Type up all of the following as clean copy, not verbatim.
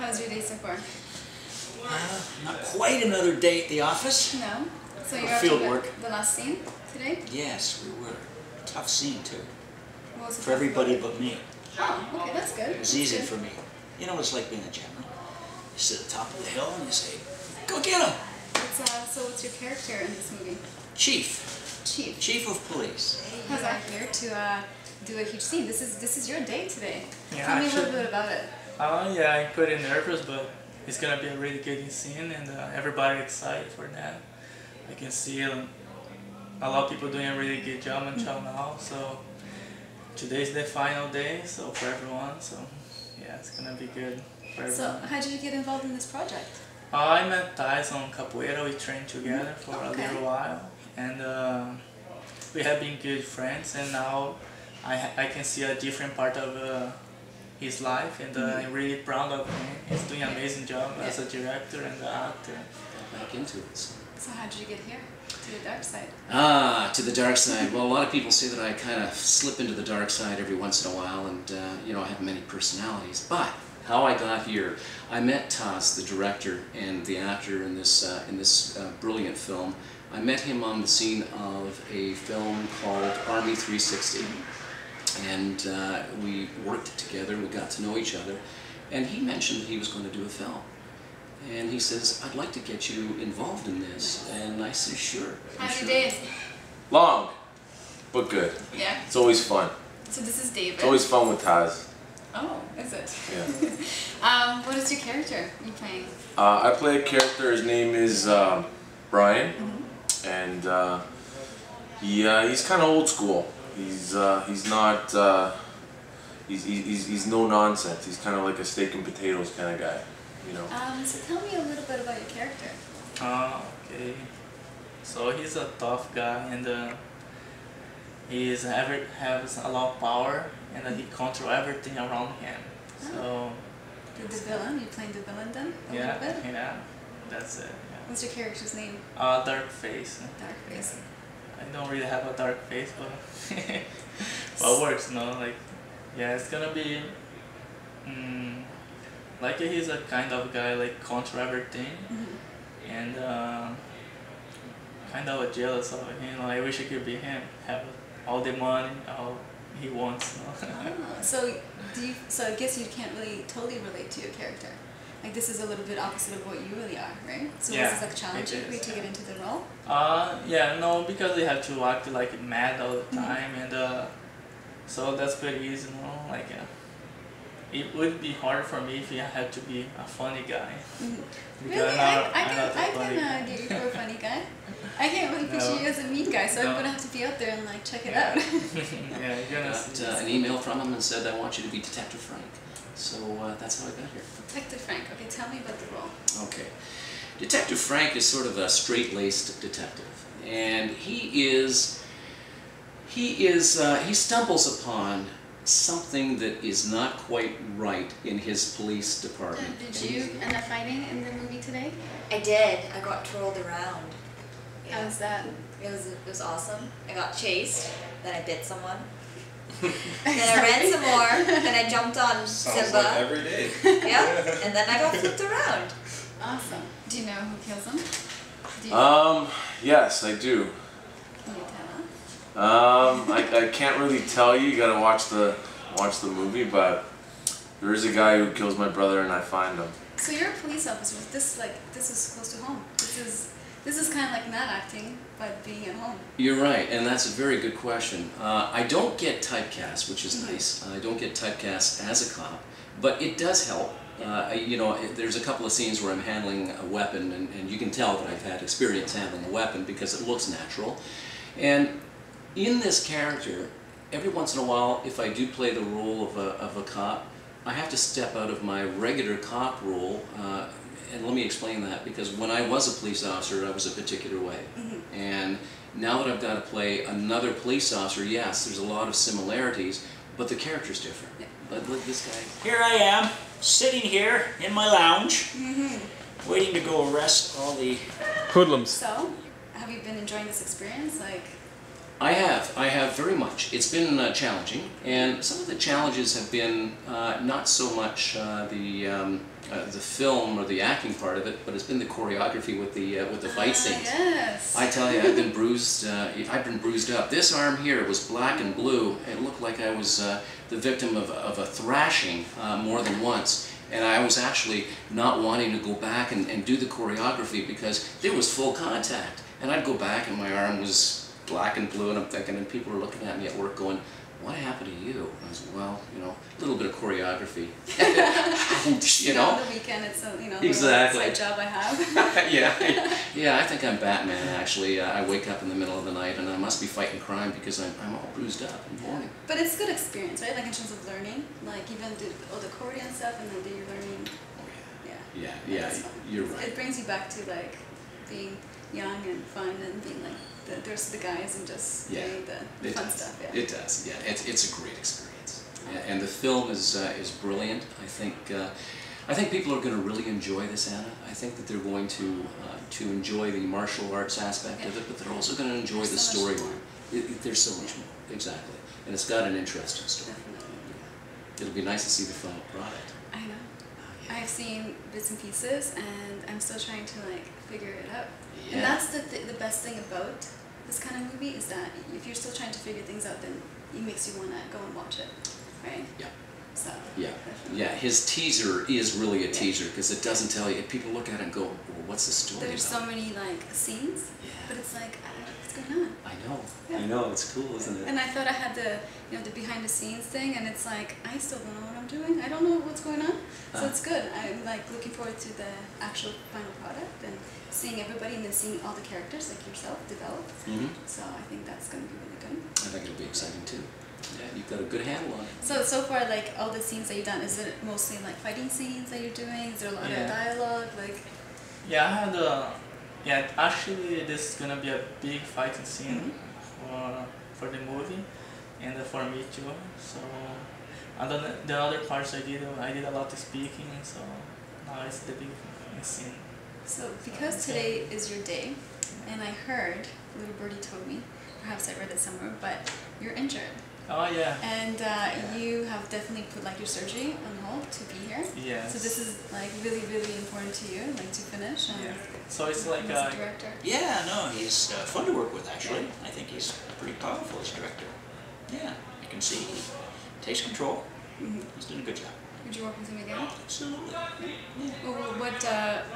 How's your day so far? Not quite another day at the office. No? So you're Field after work. the last scene today? Yes, we were. Tough scene too. What was it For everybody but me. Oh, okay, that's good. It was easy for me. You know what it's like being a general. You sit at the top of the hill and you say, "Go get him!" So what's your character in this movie? Chief. Chief. Chief of police. How's that here to do a huge scene? This is your day today. Yeah, Tell me a little bit about it. Yeah, I'm pretty nervous, but it's gonna be a really good scene, and everybody excited for that. I can see a lot of people doing a really good job until now. So today's the final day, so for everyone. So yeah, it's gonna be good for everyone. So how did you get involved in this project? I met Thais on Capoeira. We trained together for a little while, and we have been good friends. And now I can see a different part of his life, and I'm really proud of him. He's doing an amazing job as a director and an actor. Back into it. So how did you get here? To the dark side? To the dark side. Well, a lot of people say that I kind of slip into the dark side every once in a while, and you know, I have many personalities. But how I got here, I met Thais, the director and the actor in this brilliant film. I met him on the scene of a film called Army 360, and we worked together. We got to know each other, and he mentioned that he was going to do a film. And he says, "I'd like to get you involved in this." And I said, "Sure." How's sure. your day? Long, but good. Yeah. It's always fun. So this is David. It's always fun with Thais. Oh, is it? Yeah. What is your character you playing? I play a character. His name is Brian, and he's kind of old school. He's not he's no nonsense. He's kind of like a steak and potatoes kind of guy, you know. So tell me a little bit about your character. Okay. So he's a tough guy, and he has a lot of power, and he controls everything around him. So The villain? You playing the villain then? A yeah, little bit? yeah, that's it. Yeah. What's your character's name? Dark face. Dark face. I don't really have a dark face, but but it works, no? Like, yeah, it's gonna be like he's a kind of guy like control everything, and kind of jealous of him. I wish I could be him, have all the money, all he wants. No? So I guess you can't really totally relate to your character. Like this is a little bit opposite of what you really are, right? So Yeah, this is like challenging for you to get into the role? Yeah, no, because they have to act like mad all the time, and so that's pretty easy, no? Like, it would be hard for me if I had to be a funny guy. Really? I can get you for a funny guy. I can't really picture you as a mean guy, so I'm gonna have to be out there and like check it out. Yeah, you're gonna see. Got an email from him and said, "I want you to be Detective Frank." So that's how I got here. Detective Frank. Okay, tell me about the role. Okay. Detective Frank is sort of a straight-laced detective, and he stumbles upon something that is not quite right in his police department. Did you end up fighting in the movie today? I did. I got twirled around. Yeah. How was that? It was awesome. I got chased, then I bit someone. Then I ran some more, then I jumped on Sounds Simba. like every day. Yeah, and then I got flipped around. Awesome. Do you know who kills him? Yes, I do. Can you tell us? I can't really tell you. You gotta watch the movie, but there is a guy who kills my brother, and I find him. So you're a police officer. This is close to home. This is kind of like not acting, but being at home. You're right, and that's a very good question. I don't get typecast, which is nice. I don't get typecast as a cop, but it does help. You know, there's a couple of scenes where I'm handling a weapon, and you can tell that I've had experience handling a weapon because it looks natural. And in this character, every once in a while, if I do play the role of a cop, I have to step out of my regular cop role. And let me explain that, because when I was a police officer, I was a particular way. And now that I've got to play another police officer, yes, there's a lot of similarities, but the character's different. But look, this guy. Here I am, sitting here in my lounge, waiting to go arrest all the Hoodlums. So, have you been enjoying this experience? Like, I have very much. It's been challenging, and some of the challenges have been not so much the film or the acting part of it, but it's been the choreography with the fight scenes. Yes. I tell you, I've been bruised. I've been bruised up. This arm here was black and blue. It looked like I was the victim of a thrashing more than once. And I was actually not wanting to go back and do the choreography because there was full contact. And I'd go back and my arm was black and blue, and I'm thinking, and people were looking at me at work going, what happened to you? And I said, well, you know, a little bit of choreography. you know? On the weekend, it's a, you know, Exactly. side job I have. yeah, I think I'm Batman, actually. I wake up in the middle of the night and I must be fighting crime because I'm all bruised up in the morning. But it's good experience, right? Like in terms of learning, like even all the Korean stuff, and then you're learning. Yeah, it's fun. You're right. It brings you back to like being young and fun and being like there's the guys and just doing the fun stuff. Yeah. It does. Yeah, it's a great experience. Yeah, and the film is brilliant. I think people are going to really enjoy this, Anna. I think that they're going to enjoy the martial arts aspect of it, but they're also going to enjoy the storyline. There's so much more, exactly, and it's got an interesting story. It'll be nice to see the final product. I know. I've seen bits and pieces, and I'm still trying to like figure it out. Yeah. And that's the best thing about this kind of movie is that if you're still trying to figure things out, then it makes you want to go and watch it, right? Yeah. So. Yeah. Definitely. Yeah. His teaser is really a teaser because it doesn't tell you. People look at it and go, well, "What's the story There's about?" so many like scenes, but it's like what's going on? I know. Yeah. I know. It's cool, isn't it? And I thought I had the the behind the scenes thing, and it's like I still don't know what I'm doing. I don't know what's going on. So it's good. I'm like looking forward to the actual final product and seeing everybody, and then seeing all the characters like yourself develop. So I think that's going to be really good. I think it'll be exciting too. Yeah, you've got a good handle on it. So far, like all the scenes that you've done, is it mostly like fighting scenes that you're doing? Is there a lot of dialogue? Like. Yeah, I had actually this is gonna be a big fighting scene for the movie, and for me too. So, and then the other parts I did a lot of speaking. So now it's the big scene. So because today is your day, and I heard, little birdie told me, perhaps I read it somewhere, but you're injured. Oh yeah. And you have definitely put like your surgery on hold to be here. Yes. So this is like really, really important to you, like to finish. And So it's like as a director. Yeah, no, he's fun to work with, actually. I think he's pretty powerful as a director. Yeah, you can see he takes control. He's doing a good job. Would you work with him again? Absolutely. Yeah. Well, what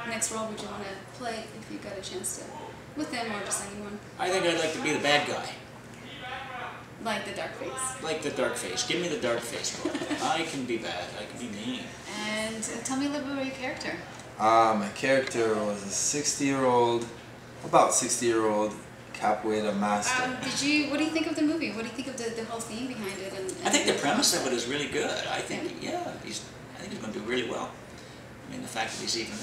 next role would you want to play if you got a chance to, with him or just anyone? I think I'd like to be the bad guy. Like the dark face. Like the dark face. Give me the dark face role. I can be bad. I can be mean. And tell me a little bit about your character. My character was a 60-year-old, about 60-year-old capoeira master. What do you think of the movie? What do you think of the whole theme behind it? And I think the premise of it is really good. I think, I think he's going to do really well. I mean, the fact that he's even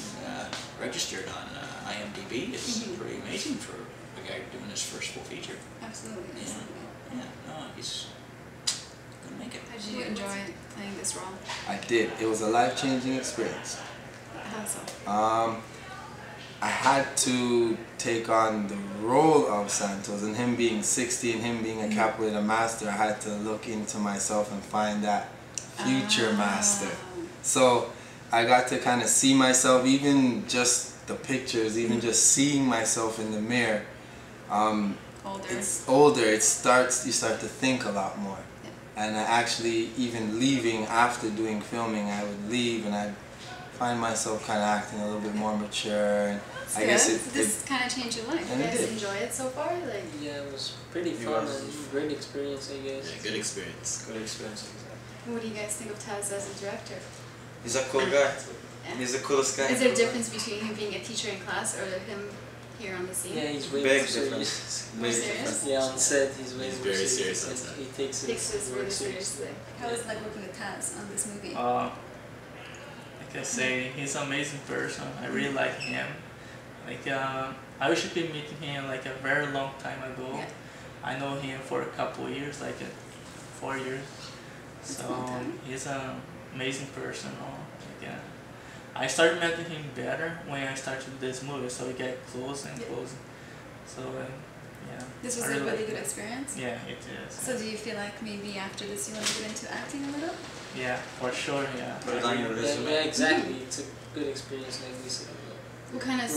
registered on IMDb is pretty amazing for a guy doing his first full feature. Absolutely. Yeah, no, he's going to make it. How did you enjoy playing this role? I did. It was a life-changing experience. How so? I had to take on the role of Santos, and him being 60 and him being a capoeira master, I had to look into myself and find that future master. So I got to kind of see myself, even just the pictures, even just seeing myself in the mirror. Older. It's older. You start to think a lot more. Yeah. And actually, even leaving after doing filming, I would leave and I'd find myself kind of acting a little bit more mature. And I guess this kind of changed your life. And You it guys did. enjoy it so far? Like. Yeah, it was pretty fun and great experience, I guess. Yeah, good experience. Good experience, exactly. What do you guys think of Taz as a director? He's a cool guy. Yeah. He's the coolest guy. Is there a difference between him being a teacher in class or him here on the scene? Yeah, he's way Big more serious. difference. More Big serious? difference. Yeah, on set he's way He's more very serious. serious on and set. he takes Takes his this work really seriously. seriously. How is it like working with Taz on this movie? Like I say, he's an amazing person. I really like him. Like I wish I could meet him like a very long time ago. Yeah. I know him for a couple of years, like 4 years. That's a long time. He's an amazing person. Like, I started meeting him better when I started this movie, so we get close and close. So Yeah. This was I a really like good it. experience. Yeah, it is. So do you feel like maybe after this you want to get into acting a little? Yeah, for sure. Yeah. Put it on your resume. Yeah, exactly. It's a good experience, like we said. What kind of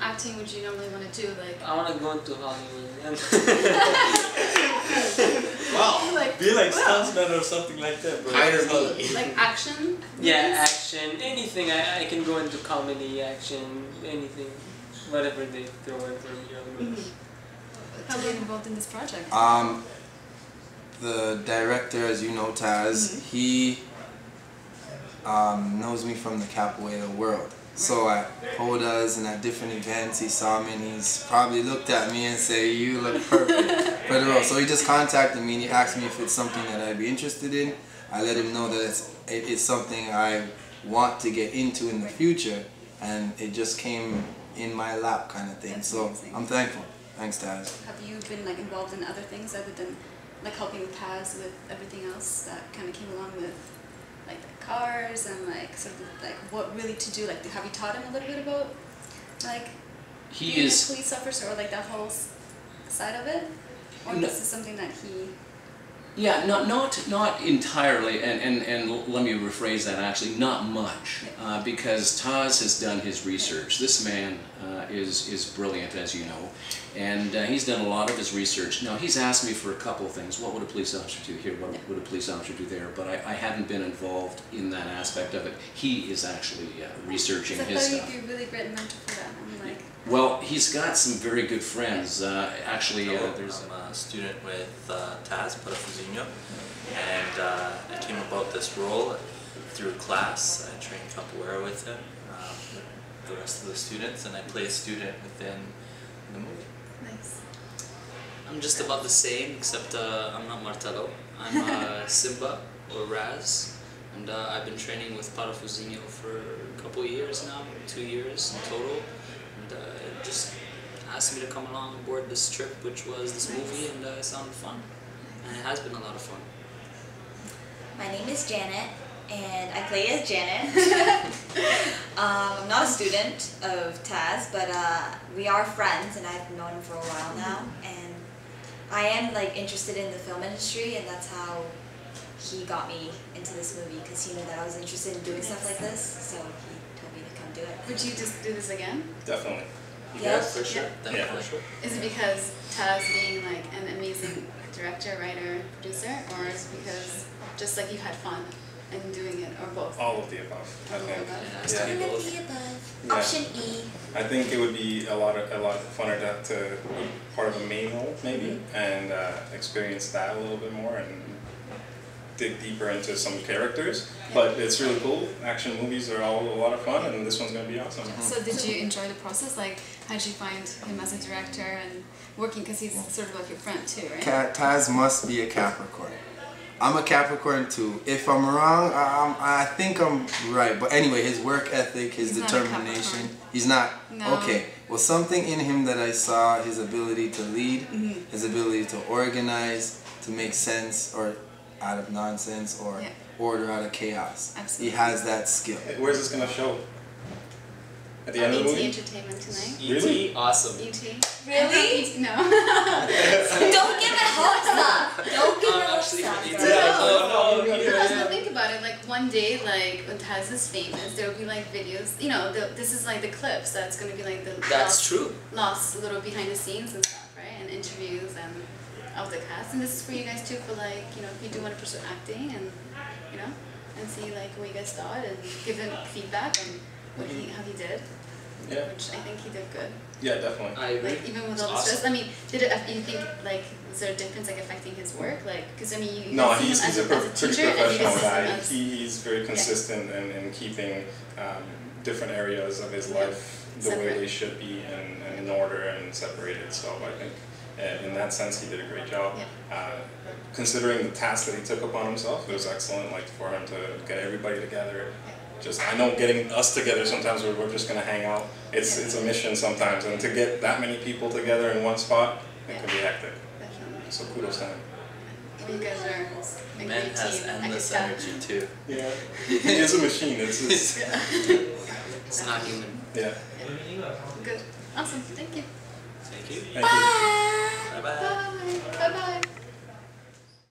acting would you normally want to do? Like, I want to go into Hollywood. Wow. like, Be like wow. stuntman or something like that, bro. Hire me. Like action? Yeah, movies? action, anything. I can go into comedy, action, anything. Whatever they throw in for me. How are you involved in this project? The director, as you know, Taz, he knows me from the capoeira world. So at Hoda's and at different events, he saw me and he's probably looked at me and say, "You look perfect for the role." So he just contacted me and he asked me if it's something that I'd be interested in. I let him know that it's something I want to get into in the future, and it just came in my lap kind of thing. That's so amazing. I'm thankful. Thanks, Taz. Have you been like involved in other things other than like helping Taz with everything else that kind of came along with like the cars and like sort of like what really to do? Like, have you taught him a little bit about like He being is. a police officer or like that whole side of it? Or No. this is something that he... Yeah, not entirely, and let me rephrase that actually, not much, because Taz has done his research. This man is brilliant, as you know, and he's done a lot of his research. Now, he's asked me for a couple of things. What would a police officer do here? What would a police officer do there? But I haven't been involved in that aspect of it. He is actually researching I his thought stuff. you'd be a really great mentor for that. I'm like... Well, he's got some very good friends. Actually, there's... I'm a student with Taz Parafuzinho, and I came about this role through class. I trained capoeira with him, with the rest of the students, and I play a student within the movie. Nice. I'm just about the same, except I'm not Martelo. I'm Simba, or Raz, and I've been training with Parafuzinho for a couple of years now, 2 years in total, and just asked me to come along aboard this trip, which was this movie, and it sounded fun, and it has been a lot of fun. My name is Janet, and I play as Janet. I'm not a student of Taz, but we are friends, and I've known him for a while now. And I am like interested in the film industry, and that's how he got me into this movie, because he knew that I was interested in doing stuff like this. So he told me to come do it. Would you just do this again? Definitely. Yeah, for sure. Yeah. For sure. Is it because Taz being like an amazing director, writer, producer, or is it because just like you had fun in doing it, or both? All of the above, I think. All of the above. Yeah. Option E. I think it would be a lot funner to be part of a main role, maybe, and experience that a little bit more and dig deeper into some characters. But it's really cool. Action movies are all a lot of fun, and this one's going to be awesome. So did you enjoy the process? Like, how did you find him as a director and working? Because he's sort of like your friend too, right? Taz must be a Capricorn. I'm a Capricorn too. If I'm wrong, I think I'm right. But anyway, his work ethic, his He's determination. Not a He's not. No. Okay. Well, something in him that I saw, his ability to lead, his ability to organize, to make sense or out of nonsense, or order out of chaos. Absolutely. He has that skill. Where's this going to show? At the end of the movie? Entertainment tonight. Really? Awesome. E.T. Really? No. Don't give it hopes up. Don't give it hopes up. Because think about it, like one day, like when Taz is famous, there will be like videos. You know, this is like the clips. That's gonna be like the lost little behind the scenes and stuff, right? And interviews and of the cast. And this is for you guys too, for like, you know, if you do want to pursue acting and, you know, and see like what you guys thought and give them feedback on what how he did. Yeah. Which I think he did good. Yeah, definitely. I agree. Like even with all the stress, I mean, did it? You think like is there a difference like affecting his work? Like, because I mean, you No, see he's him as a pretty teacher, and you professional guys see him guy. as He's very consistent in keeping different areas of his life the way they should be and in order and separated. So I think in that sense he did a great job. Considering the task that he took upon himself, it was excellent. Like for him to get everybody together. Just I know getting us together sometimes we're just gonna hang out. It's a mission sometimes, and to get that many people together in one spot, it can be hectic. Definitely. So kudos to him. You guys are a Man great has team. I endless could tell. energy too. Yeah, he is a machine. It's It's not human. yeah. Good. Awesome. Thank you. Thank you. Thank you. Bye bye. Bye. Bye bye.